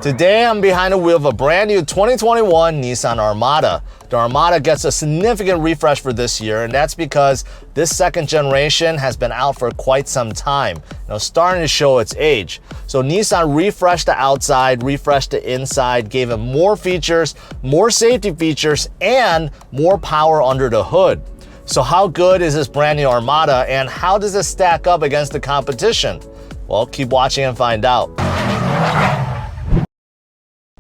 Today I'm behind the wheel of a brand new 2021 Nissan Armada. The Armada gets a significant refresh for this year, and that's because this second generation has been out for quite some time, starting to show its age. So Nissan refreshed the outside, refreshed the inside, gave it more features, more safety features, and more power under the hood. So how good is this brand new Armada, and how does it stack up against the competition? Well, keep watching and find out.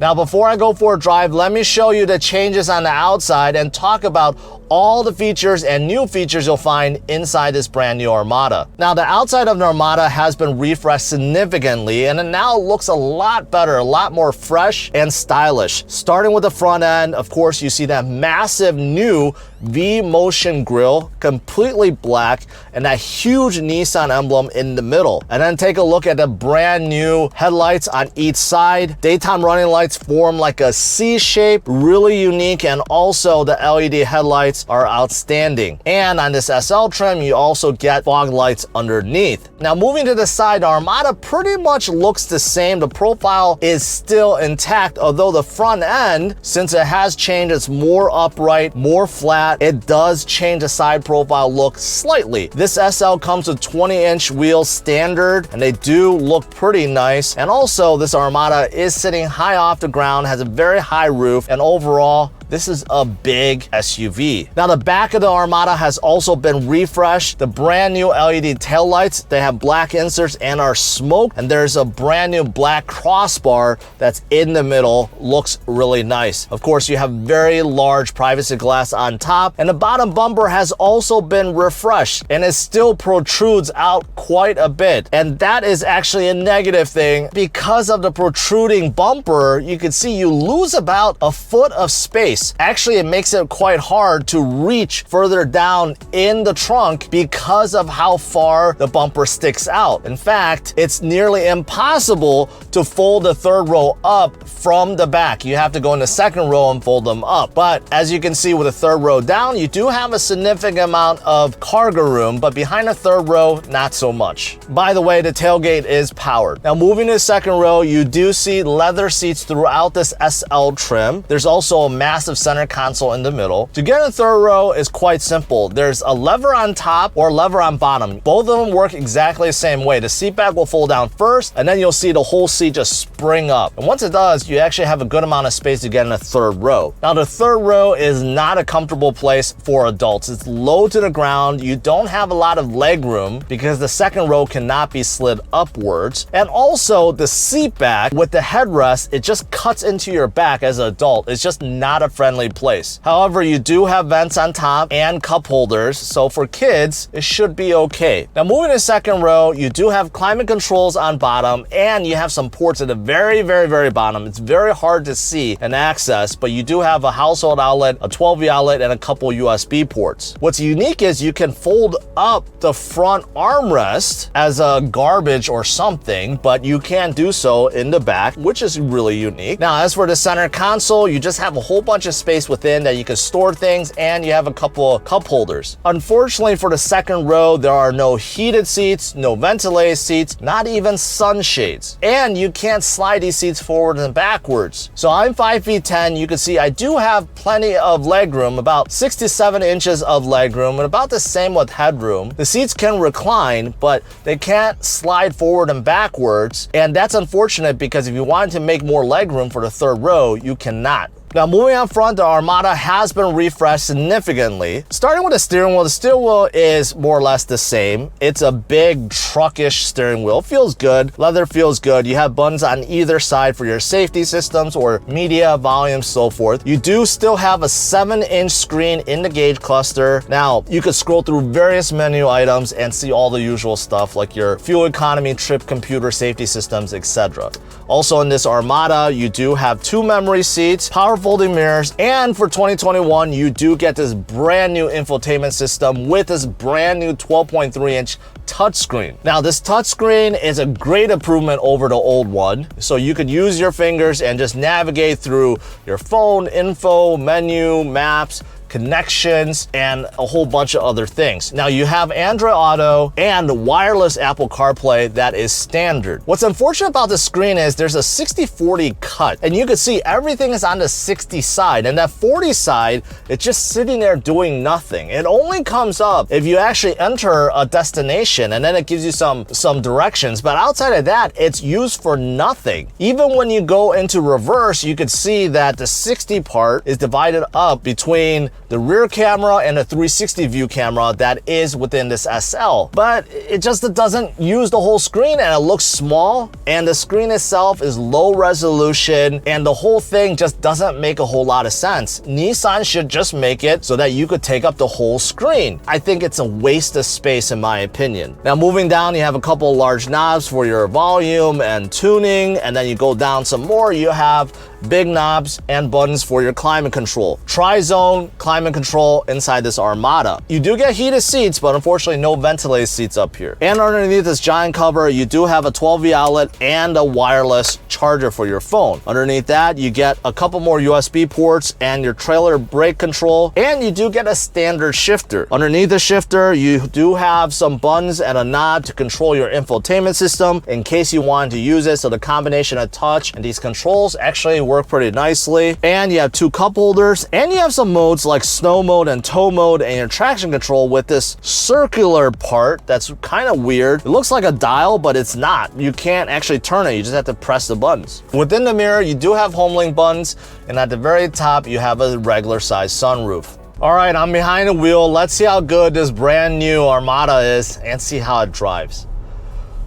Now, before I go for a drive, let me show you the changes on the outside and talk about all the features and new features you'll find inside this brand new Armada. Now, the outside of the Armada has been refreshed significantly, and it now looks a lot better, a lot more fresh and stylish. Starting with the front end, of course, you see that massive new V-Motion grille, completely black, and that huge Nissan emblem in the middle. And then take a look at the brand new headlights on each side. Daytime running lights form like a C shape, really unique, and also the LED headlights are outstanding. And on this SL trim, you also get fog lights underneath. Now, moving to the side, the Armada pretty much looks the same. The profile is still intact, although the front end, since it has changed, it's more upright, more flat. It does change the side profile look slightly. This SL comes with 20-inch wheels standard, and they do look pretty nice. And also, this Armada is sitting high off the ground, has a very high roof, and overall, this is a big SUV. Now, the back of the Armada has also been refreshed. The brand new LED taillights, they have black inserts and are smoked. And there's a brand new black crossbar that's in the middle. Looks really nice. Of course, you have very large privacy glass on top. And the bottom bumper has also been refreshed, and it still protrudes out quite a bit. And that is actually a negative thing. Because of the protruding bumper, you can see you lose about a foot of space. Actually, it makes it quite hard to reach further down in the trunk because of how far the bumper sticks out. In fact, it's nearly impossible to fold the third row up from the back. You have to go in the second row and fold them up. But as you can see with the third row down, you do have a significant amount of cargo room, but behind the third row, not so much. By the way, the tailgate is powered. Now, moving to the second row, you do see leather seats throughout this SL trim. There's also a massive center console in the middle. To get in the third row is quite simple. There's a lever on top or lever on bottom. Both of them work exactly the same way. The seat back will fold down first, and then you'll see the whole seat just spring up. And once it does, you actually have a good amount of space to get in the third row. Now, the third row is not a comfortable place for adults. It's low to the ground. You don't have a lot of leg room because the second row cannot be slid upwards. And also, the seat back with the headrest, it just cuts into your back as an adult. It's just not a friendly place. However, you do have vents on top and cup holders, so for kids, it should be okay. Now, moving to the second row, you do have climate controls on bottom, and you have some ports at the very, very, very bottom. It's very hard to see and access, but you do have a household outlet, a 12V outlet, and a couple USB ports. What's unique is you can fold up the front armrest as a garbage or something, but you can't do so in the back, which is really unique. Now, as for the center console, you just have a whole bunch of space within that you can store things, and you have a couple of cup holders. Unfortunately, for the second row, there are no heated seats, no ventilated seats, not even sunshades. And you can't slide these seats forward and backwards. So I'm 5 feet 10. You can see I do have plenty of leg room, about 67 inches of leg room, and about the same with headroom. The seats can recline, but they can't slide forward and backwards. And that's unfortunate because if you wanted to make more leg room for the third row, you cannot. Now, moving on front, the Armada has been refreshed significantly. Starting with the steering wheel is more or less the same. It's a big truckish steering wheel. Feels good. Leather feels good. You have buttons on either side for your safety systems or media, volume, so forth. You do still have a 7-inch screen in the gauge cluster. Now, you can scroll through various menu items and see all the usual stuff like your fuel economy, trip computer, safety systems, etc. Also in this Armada, you do have 2 memory seats, power folding mirrors, and for 2021, you do get this brand new infotainment system with this brand new 12.3-inch touchscreen. Now, this touchscreen is a great improvement over the old one. So you could use your fingers and just navigate through your phone, info, menu, maps, connections, and a whole bunch of other things. Now you have Android Auto and wireless Apple CarPlay that is standard. What's unfortunate about the screen is there's a 60-40 cut, and you can see everything is on the 60 side, and that 40 side, it's just sitting there doing nothing. It only comes up if you actually enter a destination, and then it gives you some directions, but outside of that, it's used for nothing. Even when you go into reverse, you could see that the 60 part is divided up between the rear camera and the 360 view camera that is within this SL, but it just doesn't use the whole screen, and it looks small, and the screen itself is low resolution, and the whole thing just doesn't make a whole lot of sense. Nissan should just make it so that you could take up the whole screen. I think it's a waste of space in my opinion. Now moving down, you have a couple of large knobs for your volume and tuning, and then you go down some more, you have big knobs and buttons for your climate control. Tri-zone climate control inside this Armada. You do get heated seats, but unfortunately no ventilated seats up here. And underneath this giant cover, you do have a 12V outlet and a wireless charger for your phone. Underneath that, you get a couple more USB ports and your trailer brake control, and you do get a standard shifter. Underneath the shifter, you do have some buttons and a knob to control your infotainment system in case you want to use it. So the combination of touch and these controls actually work pretty nicely. And you have two cup holders, and you have some modes like snow mode and tow mode, and your traction control with this circular part that's kind of weird. It looks like a dial, but it's not. You can't actually turn it, you just have to press the buttons. Within the mirror, you do have HomeLink buttons, and at the very top, you have a regular size sunroof. All right, I'm behind the wheel. Let's see how good this brand new Armada is and see how it drives.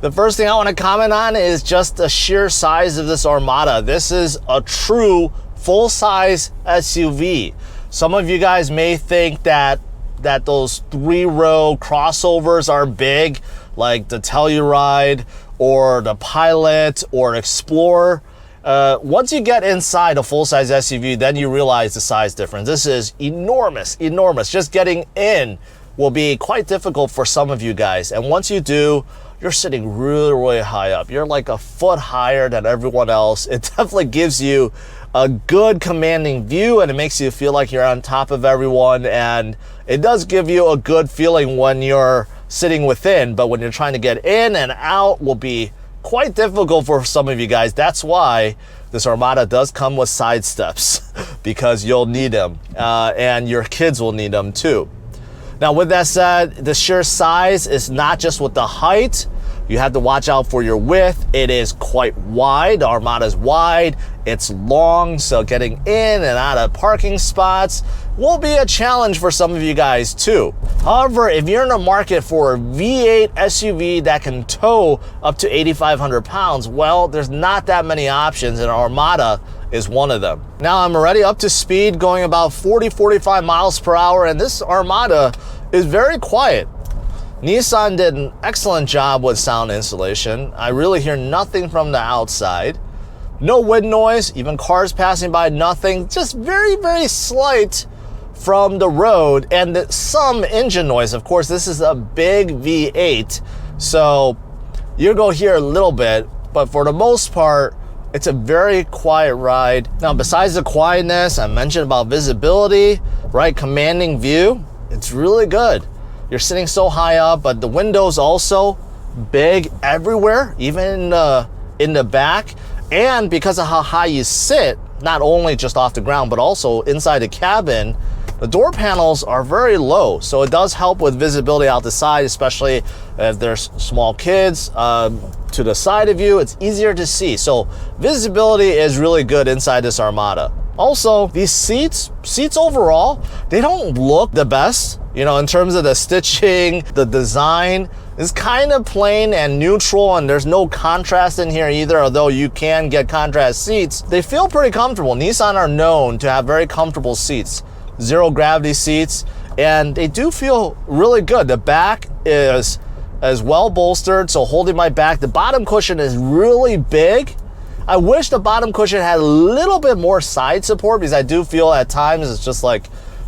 The first thing I want to comment on is just the sheer size of this Armada. This is a true full-size SUV. Some of you guys may think that those 3-row crossovers are big, like the Telluride or the Pilot or Explorer. Once you get inside a full-size SUV, then you realize the size difference. This is enormous, enormous. Just getting in will be quite difficult for some of you guys. And once you do, you're sitting really, really high up. You're like a foot higher than everyone else. It definitely gives you a good commanding view, and it makes you feel like you're on top of everyone. And it does give you a good feeling when you're sitting within, but when you're trying to get in and out will be quite difficult for some of you guys. That's why this Armada does come with side steps because you'll need them, and your kids will need them too. Now, with that said, the sheer size is not just with the height. You have to watch out for your width. It is quite wide. The Armada is wide. It's long, so getting in and out of parking spots will be a challenge for some of you guys too. However, if you're in the market for a V8 SUV that can tow up to 8,500 pounds, well, there's not that many options, and Armada is one of them. Now I'm already up to speed, going about 40-45 miles per hour, and this Armada is very quiet. Nissan did an excellent job with sound insulation. I really hear nothing from the outside. No wind noise, even cars passing by, nothing. Just very, very slight from the road, and some engine noise. Of course, this is a big V8, so you're gonna hear a little bit, but for the most part, it's a very quiet ride. Now, besides the quietness, I mentioned about visibility, right? Commanding view, it's really good. You're sitting so high up, but the windows also big everywhere, even in the back. And because of how high you sit, not only just off the ground, but also inside the cabin, the door panels are very low. So it does help with visibility out the side, especially if there's small kids to the side of you. It's easier to see. So visibility is really good inside this Armada. Also, these seats overall, they don't look the best. You know, in terms of the stitching, the design is kind of plain and neutral, and there's no contrast in here either, although you can get contrast seats. They feel pretty comfortable. Nissan are known to have very comfortable seats, zero gravity seats, and they do feel really good. The back is well bolstered, so holding my back. The bottom cushion is really big. I wish the bottom cushion had a little bit more side support, because I do feel at times it's just like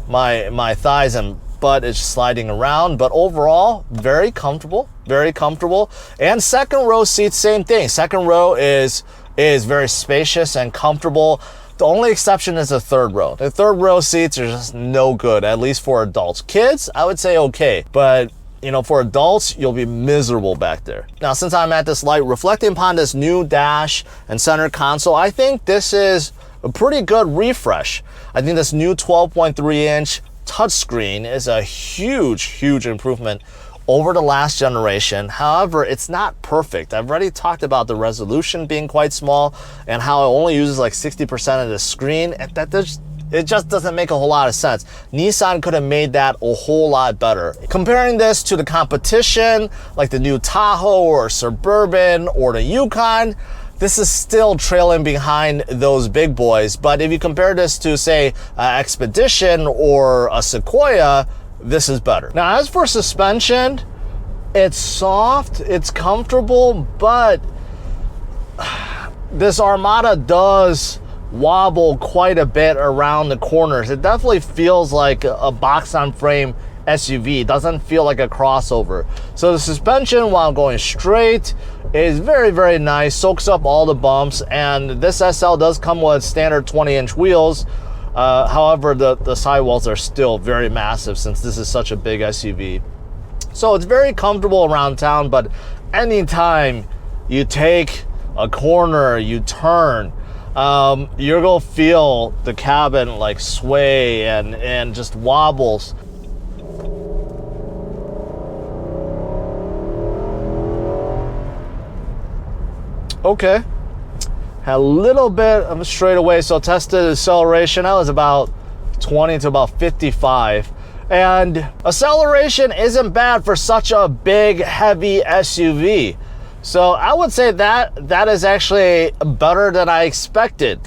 my thighs and butt is sliding around. But overall, very comfortable, very comfortable. And second row seats, same thing. Second row is very spacious and comfortable. The only exception is the third row. The third row seats are just no good, at least for adults. Kids, I would say okay, but you know, for adults, you'll be miserable back there. Now, since I'm at this light, reflecting upon this new dash and center console, I think this is a pretty good refresh. I think this new 12.3-inch touchscreen is a huge improvement over the last generation. However, it's not perfect. I've already talked about the resolution being quite small and how it only uses like 60% of the screen. And it just doesn't make a whole lot of sense. Nissan could have made that a whole lot better. Comparing this to the competition, like the new Tahoe or Suburban or the Yukon, this is still trailing behind those big boys. But if you compare this to, say, Expedition or a Sequoia, this is better. Now, as for suspension, it's soft, it's comfortable, but this Armada does wobble quite a bit around the corners. It definitely feels like a box-on-frame SUV. It doesn't feel like a crossover. So the suspension, while going straight, is very nice, soaks up all the bumps, and this SL does come with standard 20-inch wheels. However, the sidewalls are still very massive since this is such a big SUV. So it's very comfortable around town, but anytime you take a corner, you turn, you're gonna feel the cabin like sway and just wobbles. Okay, had a little bit of a straightaway, so tested acceleration. That was about 20 to about 55. And acceleration isn't bad for such a big, heavy SUV. So I would say that is actually better than I expected.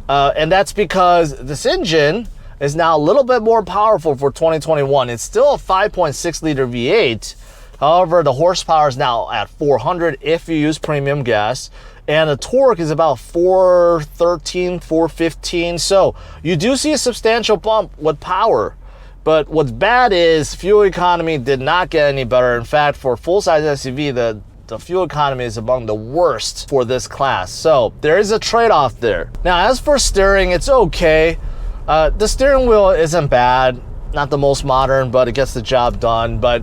And that's because this engine is now a little bit more powerful for 2021. It's still a 5.6 liter V8. However, the horsepower is now at 400 if you use premium gas. And the torque is about 413, 415. So you do see a substantial bump with power. But what's bad is fuel economy did not get any better. In fact, for a full-size SUV, the fuel economy is among the worst for this class. So there is a trade-off there. Now, as for steering, it's okay. The steering wheel isn't bad. Not the most modern, but it gets the job done. But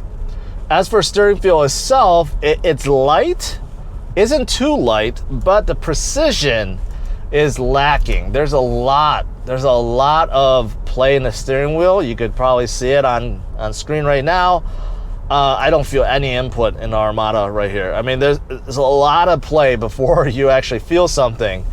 as for steering wheel itself, it's light. Isn't too light, but the precision is lacking. There's a lot of play in the steering wheel. You could probably see it on screen right now. I don't feel any input in the Armada right here. I mean, there's a lot of play before you actually feel something.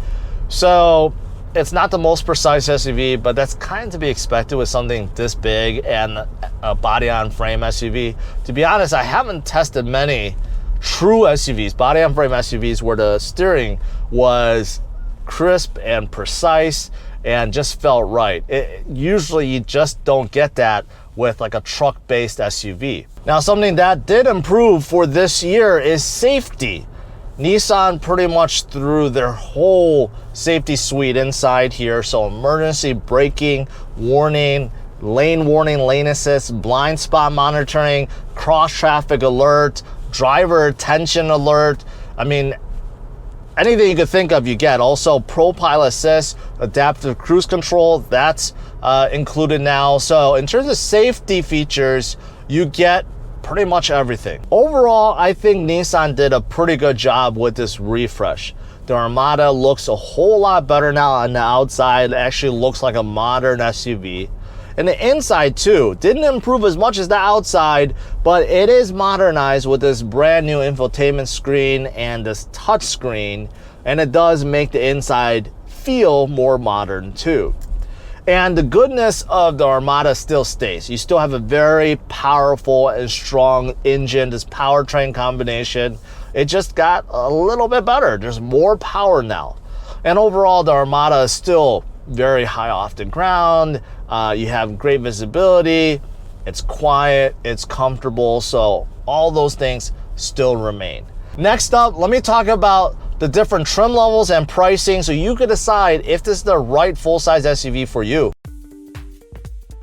So it's not the most precise SUV, but that's kind of to be expected with something this big and a body-on-frame SUV. To be honest, I haven't tested many true SUVs, body-on-frame SUVs, where the steering was crisp and precise and just felt right. Usually you just don't get that with like a truck-based SUV. Now, something that did improve for this year is safety. Nissan pretty much threw their whole safety suite inside here. So emergency braking, warning, lane assist, blind spot monitoring, cross traffic alert, driver attention alert. I mean, anything you could think of, you get. Also, Pro Pilot Assist, adaptive cruise control, that's included now. So in terms of safety features, you get pretty much everything. Overall, I think Nissan did a pretty good job with this refresh. The Armada looks a whole lot better now on the outside. It actually looks like a modern SUV. And the inside too didn't improve as much as the outside, but it is modernized with this brand new infotainment screen and this touch screen, and it does make the inside feel more modern too. And the goodness of the Armada still stays. You still have a very powerful and strong engine, this powertrain combination. It just got a little bit better. There's more power now. And overall, the Armada is still very high off the ground. You have great visibility. It's quiet, it's comfortable. So all those things still remain. Next up, let me talk about the different trim levels and pricing so you can decide if this is the right full-size SUV for you.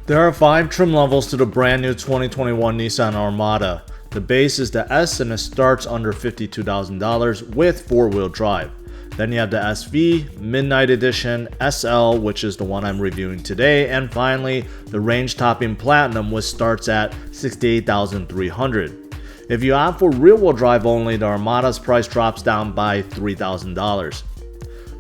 There are 5 trim levels to the brand new 2021 Nissan Armada. The base is the S and it starts under $52,000 with 4-wheel drive. Then you have the SV, Midnight Edition, SL, which is the one I'm reviewing today, and finally the range-topping Platinum, which starts at $68,300. If you opt for rear-wheel drive only, the Armada's price drops down by $3,000.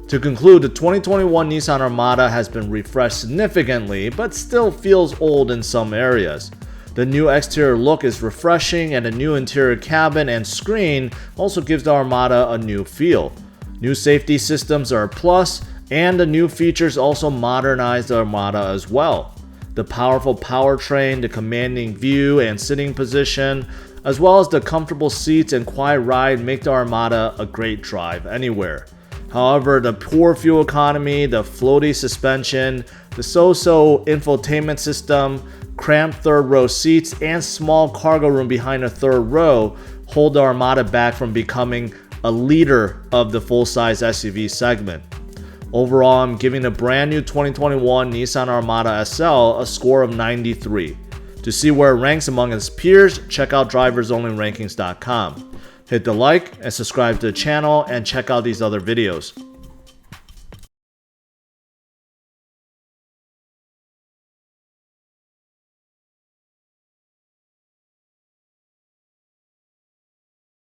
To conclude, the 2021 Nissan Armada has been refreshed significantly, but still feels old in some areas. The new exterior look is refreshing, and the new interior cabin and screen also gives the Armada a new feel. New safety systems are a plus, and the new features also modernize the Armada as well. The powerful powertrain, the commanding view and sitting position, as well as the comfortable seats and quiet ride make the Armada a great drive anywhere. However, the poor fuel economy, the floaty suspension, the so-so infotainment system, cramped third row seats, and small cargo room behind the third row hold the Armada back from becoming a leader of the full-size SUV segment. Overall, I'm giving the brand new 2021 Nissan Armada SL a score of 93. To see where it ranks among its peers, check out driversonlyrankings.com. Hit the like and subscribe to the channel and check out these other videos.